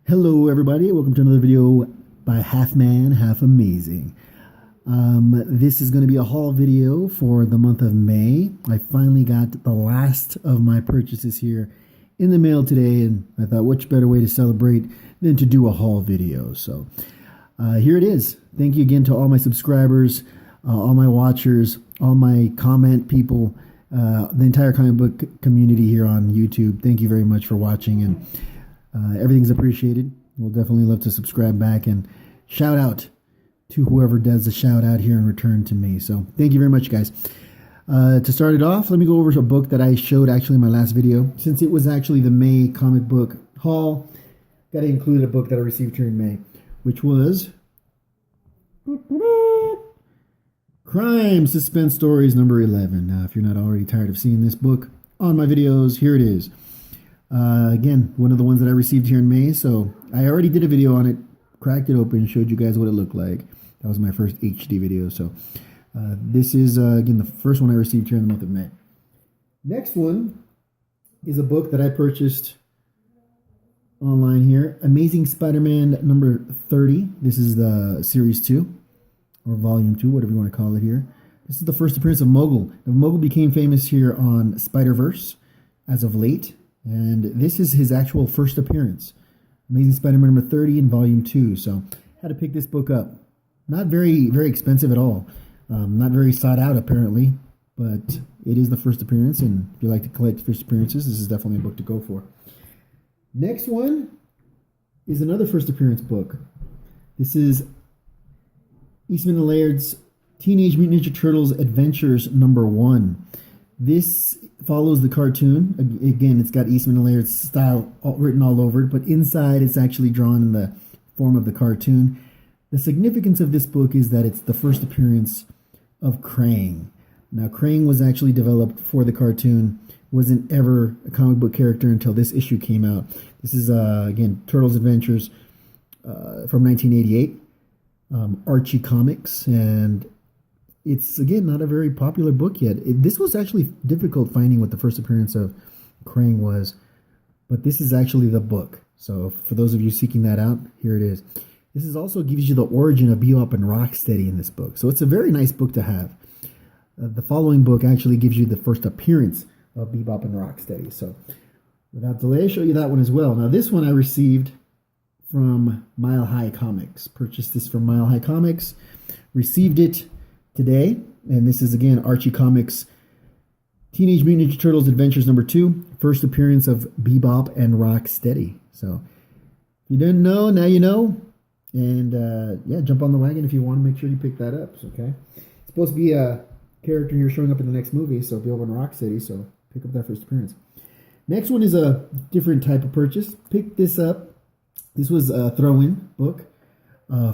Hello everybody, welcome to another video by Half Man, Half Amazing. This is going to be a haul video for the month of May. I finally got the last of my purchases here in the mail today, and I thought which better way to celebrate than to do a haul video. So here it is. Thank you again to all my subscribers, all my watchers, all my comment people, the entire comic book community here on YouTube. Thank you very much for watching, and everything's appreciated. We'll definitely love to subscribe back and shout out to whoever does the shout out here in return to me. So thank you very much, guys. To start it off, let me go over a book that I showed actually in my last video. Since it was actually the May comic book haul, got to include a book that I received here in May, which was Crime Suspense Stories number 11. Now, if you're not already tired of seeing this book on my videos, here it is. Again, one of the ones that I received here in May, so I already did a video on it, cracked it open, showed you guys what it looked like. That was my first HD video, so this is, again, the first one I received here in the month of May. Next one is a book that I purchased online here, Amazing Spider-Man number 30. This is the Series 2, or Volume 2, whatever you want to call it here. This is the first appearance of Mogul. Now, Mogul became famous here on Spider-Verse as of late. And this is his actual first appearance. Amazing Spider-Man number 30 in Volume 2. So, had to pick this book up. Not very expensive at all. Not very sought out, apparently. But it is the first appearance. And if you like to collect first appearances, this is definitely a book to go for. Next one is another first appearance book. This is Eastman and Laird's Teenage Mutant Ninja Turtles Adventures number 1. This follows the cartoon. Again, it's got Eastman and Laird's style written all over it, but inside it's actually drawn in the form of the cartoon. The significance of this book is that it's the first appearance of Krang. Now, Krang was actually developed for the cartoon, wasn't ever a comic book character until this issue came out. This is, again, Turtles Adventures from 1988, Archie Comics, and it's, again, not a very popular book yet. This was actually difficult finding what the first appearance of Krang was, but this is actually the book. So for those of you seeking that out, here it is. This is also gives you the origin of Bebop and Rocksteady in this book. So it's a very nice book to have. The following book actually gives you the first appearance of Bebop and Rocksteady. So without delay, I'll show you that one as well. Now this one I received from Mile High Comics. Purchased this from Mile High Comics. Received it today, and this is, again, Archie Comics Teenage Mutant Ninja Turtles Adventures number 2, first appearance of Bebop and Rocksteady. So if you didn't know, now you know, and yeah, jump on the wagon if you want to make sure you pick that up. Okay, it's supposed to be a character here showing up in the next movie, so Bebop and Rocksteady, so pick up that first appearance. Next one is a different type of purchase. Pick this up. This was a throw-in book.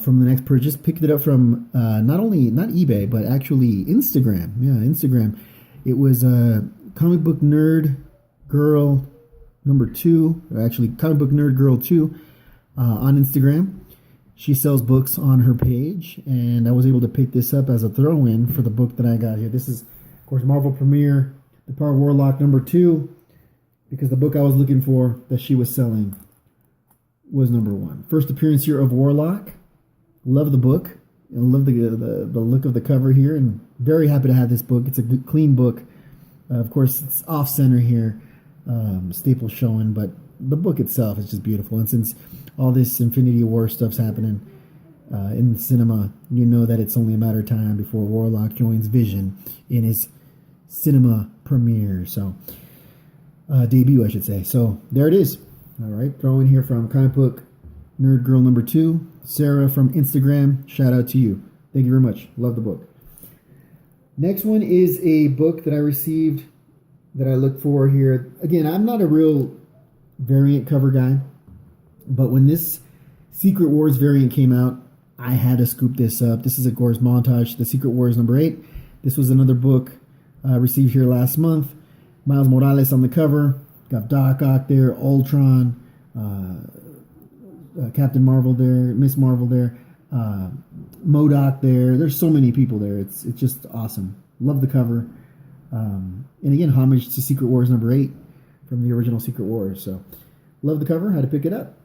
From the next purchase, picked it up from not eBay, but actually Instagram. Yeah, Instagram. It was Comic Book Nerd Girl number 2, or actually Comic Book Nerd Girl 2 on Instagram. She sells books on her page, and I was able to pick this up as a throw-in for the book that I got here. This is, of course, Marvel Premiere, The Power of Warlock number 2, because the book I was looking for that she was selling was number 1. First appearance here of Warlock. Love the book. I love the look of the cover here, and very happy to have this book. It's a good, clean book. Of course, it's off-center here, staple showing, but the book itself is just beautiful. And since all this Infinity War stuff's happening in the cinema, you know that it's only a matter of time before Warlock joins Vision in his cinema premiere. So, debut, I should say. So, there it is. All right, throw in here from Comic Book Nerd Girl number 2. Sarah from Instagram, shout out to you. Thank you very much. Love the book. Next one is a book that I received that I look for here. Again, I'm not a real variant cover guy, but when this Secret Wars variant came out, I had to scoop this up. This is, of course, Montage, The Secret Wars number 8. This was another book I received here last month. Miles Morales on the cover. Got Doc Ock there, Ultron, Captain Marvel there, Miss Marvel there, MODOK there. There's so many people there. It's just awesome. Love the cover. And again, homage to Secret Wars number 8 from the original Secret Wars. So love the cover. Had to pick it up.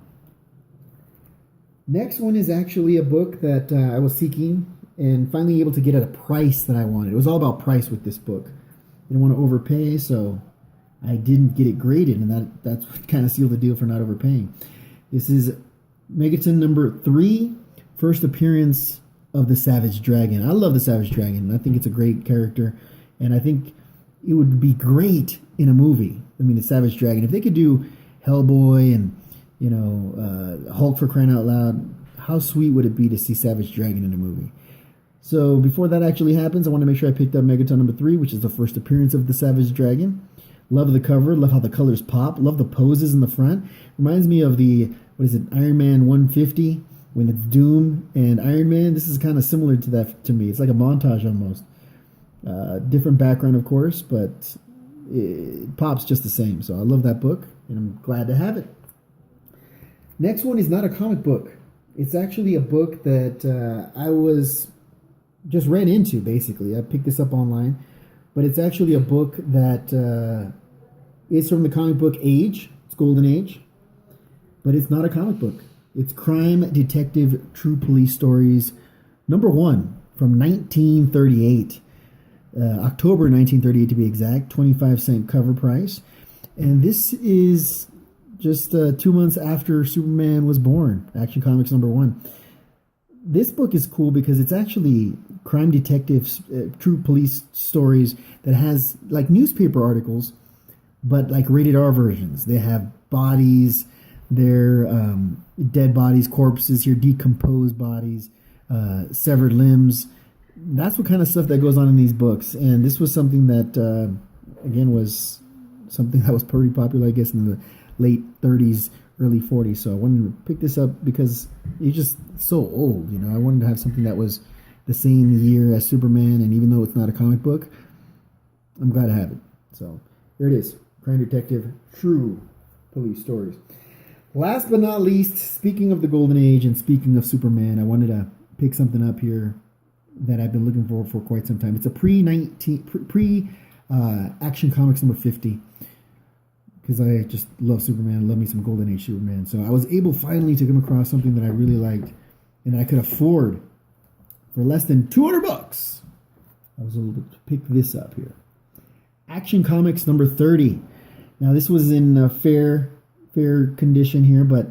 Next one is actually a book that I was seeking and finally able to get at a price that I wanted. It was all about price with this book. I didn't want to overpay, so I didn't get it graded, and that's what kind of sealed the deal for not overpaying. This is Megaton number 3, first appearance of the Savage Dragon. I love the Savage Dragon. I think it's a great character, and I think it would be great in a movie. I mean, the Savage Dragon. If they could do Hellboy and Hulk, for crying out loud, how sweet would it be to see Savage Dragon in a movie? So before that actually happens, I want to make sure I picked up Megaton number 3, which is the first appearance of the Savage Dragon. Love the cover. Love how the colors pop. Love the poses in the front. Reminds me of the, Iron Man 150, when it's Doom and Iron Man. This is kind of similar to that to me. It's like a montage almost. Different background, of course, but it pops just the same. So I love that book, and I'm glad to have it. Next one is not a comic book. It's actually a book that I was just ran into, basically. I picked this up online, but it's actually a book that is from the comic book age. It's Golden Age, but it's not a comic book. It's Crime Detective True Police Stories number 1 from 1938. October 1938 to be exact, 25-cent cover price. And this is just 2 months after Superman was born, Action Comics number 1. This book is cool because it's actually crime detectives, true police stories that has like newspaper articles, but like rated R versions. They have bodies, they're dead bodies, corpses here, decomposed bodies, severed limbs. That's what kind of stuff that goes on in these books. And this was something that, again, was something that was pretty popular, I guess, in the late 30s, early 40s. So I wanted to pick this up because it's just so old. I wanted to have something that was the same year as Superman, and even though it's not a comic book, I'm glad to have it. So here it is, Crime Detective True Police Stories. Last but not least, speaking of the Golden Age and speaking of Superman, I wanted to pick something up here that I've been looking for quite some time. It's a Action Comics number 50, because I just love Superman, love me some Golden Age Superman. So I was able finally to come across something that I really liked and that I could afford for less than $200. I was able to pick this up here. Action Comics number 30. Now this was in fair condition here, but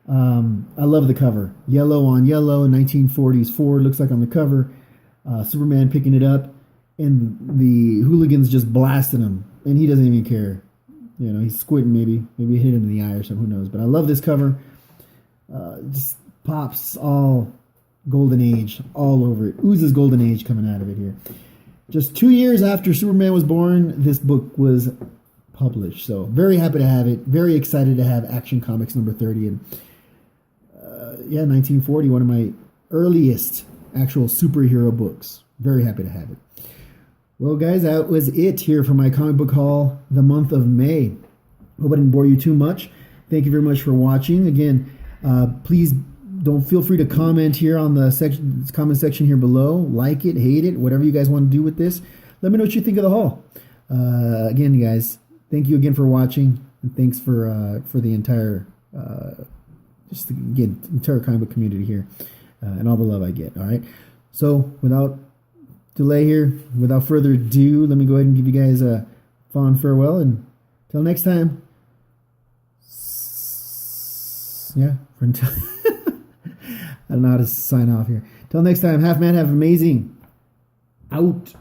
I love the cover. Yellow on yellow, 1940s Ford looks like on the cover. Superman picking it up, and the hooligans just blasting him, and he doesn't even care. He's squinting, maybe hit him in the eye or something, who knows. But I love this cover. Just pops all Golden Age all over it. Oozes Golden Age coming out of it here. Just 2 years after Superman was born, this book was published. So very happy to have it. Very excited to have Action Comics number 30. And 1940, one of my earliest actual superhero books. Very happy to have it. Well, guys, that was it here for my comic book haul the month of May. Hope I didn't bore you too much. Thank you very much for watching. Again, please don't feel free to comment here on the comment section here below. Like it, hate it, whatever you guys want to do with this. Let me know what you think of the haul. Again, you guys, thank you again for watching, and thanks for the entire entire comic book community here, and all the love I get. All right, so without delay here, without further ado, let me go ahead and give you guys a fond farewell, and until next time. Until I don't know how to sign off here. Till next time, half man, have amazing. Out.